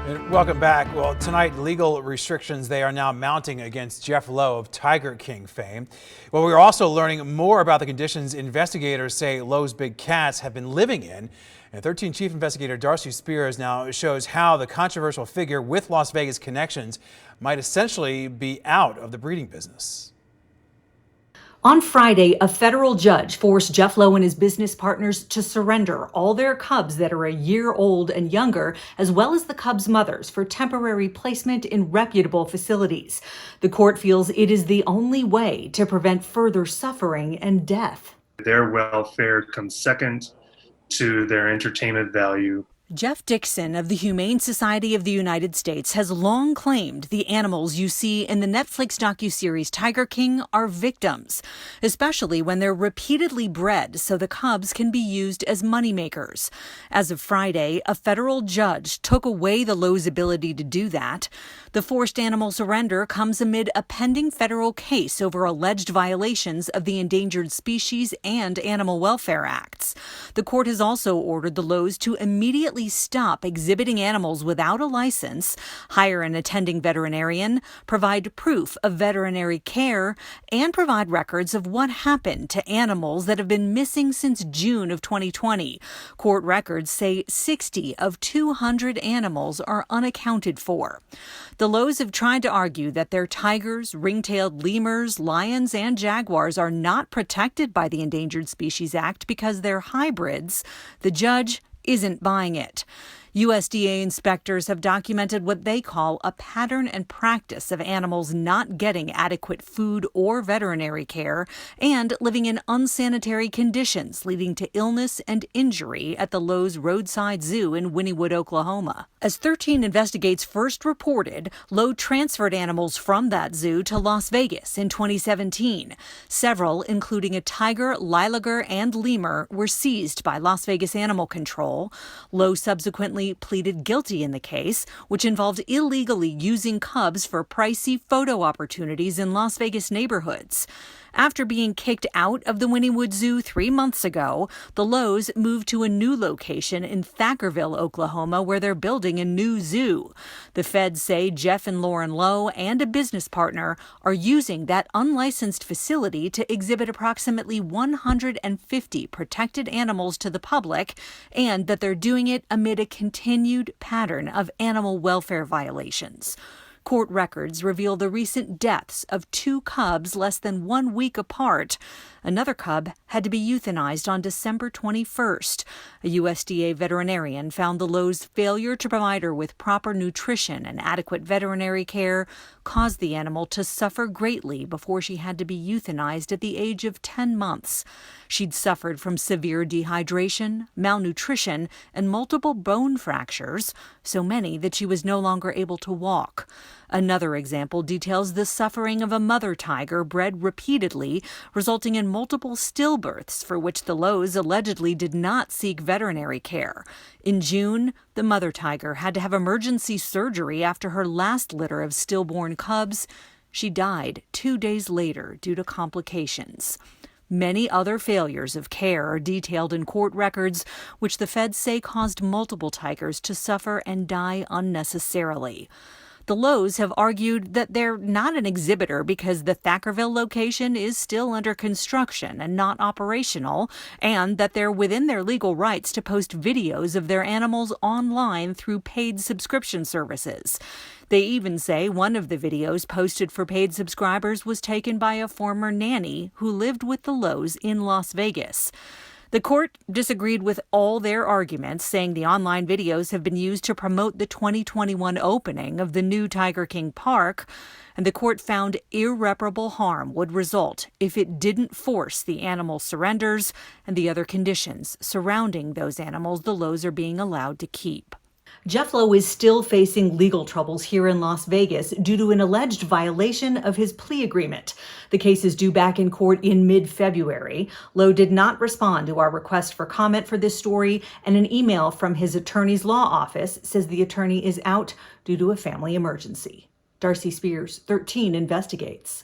And welcome back. Well, tonight, legal restrictions, they are now mounting against Jeff Lowe of Tiger King fame. Well, we're also learning more about the conditions investigators say Lowe's big cats have been living in. And 13 Chief Investigator Darcy Spears now shows how the controversial figure with Las Vegas connections might essentially be out of the breeding business. On Friday, a federal judge forced Jeff Lowe and his business partners to surrender all their cubs that are a year old and younger, as well as the cubs' mothers, for temporary placement in reputable facilities. The court feels it is the only way to prevent further suffering and death. Their welfare comes second to their entertainment value. Jeff Dixon of the Humane Society of the United States has long claimed the animals you see in the Netflix docuseries Tiger King are victims, especially when they're repeatedly bred so the cubs can be used as moneymakers. As of Friday, a federal judge took away the Lowe's ability to do that. The forced animal surrender comes amid a pending federal case over alleged violations of the Endangered Species and Animal Welfare Acts. The court has also ordered the Lowe's to immediately stop exhibiting animals without a license, hire an attending veterinarian, provide proof of veterinary care, and provide records of what happened to animals that have been missing since June of 2020. Court records say 60 of 200 animals are unaccounted for. The Lowe's have tried to argue that their tigers, ring-tailed lemurs, lions, and jaguars are not protected by the Endangered Species Act because they're hybrids. The judge isn't buying it. USDA inspectors have documented what they call a pattern and practice of animals not getting adequate food or veterinary care and living in unsanitary conditions, leading to illness and injury at the Lowe's Roadside Zoo in Wynnewood, Oklahoma. As 13 Investigates first reported, Lowe transferred animals from that zoo to Las Vegas in 2017. Several, including a tiger, lilager, and lemur, were seized by Las Vegas Animal Control. Lowe subsequently pleaded guilty in the case, which involved illegally using cubs for pricey photo opportunities in Las Vegas neighborhoods. After being kicked out of the Wynnewood Zoo 3 months ago, the Lowe's moved to a new location in Thackerville, Oklahoma, where they're building a new zoo. The feds say Jeff and Lauren Lowe and a business partner are using that unlicensed facility to exhibit approximately 150 protected animals to the public, and that they're doing it amid a continued pattern of animal welfare violations. Court records reveal the recent deaths of 2 cubs less than 1 week apart. Another cub had to be euthanized on December 21st. A USDA veterinarian found the Lowe's failure to provide her with proper nutrition and adequate veterinary care caused the animal to suffer greatly before she had to be euthanized at the age of 10 months. She'd suffered from severe dehydration, malnutrition, and multiple bone fractures, so many that she was no longer able to walk. Another example details the suffering of a mother tiger bred repeatedly, resulting in multiple stillbirths for which the Lowe's allegedly did not seek veterinary care. In June, the mother tiger had to have emergency surgery after her last litter of stillborn cubs. She died 2 days later due to complications. Many other failures of care are detailed in court records, which the feds say caused multiple tigers to suffer and die unnecessarily. The Lowe's have argued that they're not an exhibitor because the Thackerville location is still under construction and not operational, and that they're within their legal rights to post videos of their animals online through paid subscription services. They even say one of the videos posted for paid subscribers was taken by a former nanny who lived with the Lowe's in Las Vegas. The court disagreed with all their arguments, saying the online videos have been used to promote the 2021 opening of the new Tiger King Park, and the court found irreparable harm would result if it didn't force the animal surrenders and the other conditions surrounding those animals the Lowe's are being allowed to keep. Jeff Lowe is still facing legal troubles here in Las Vegas due to an alleged violation of his plea agreement. The case is due back in court in mid-February. Lowe did not respond to our request for comment for this story, and an email from his attorney's law office says the attorney is out due to a family emergency. Darcy Spears, 13 Investigates.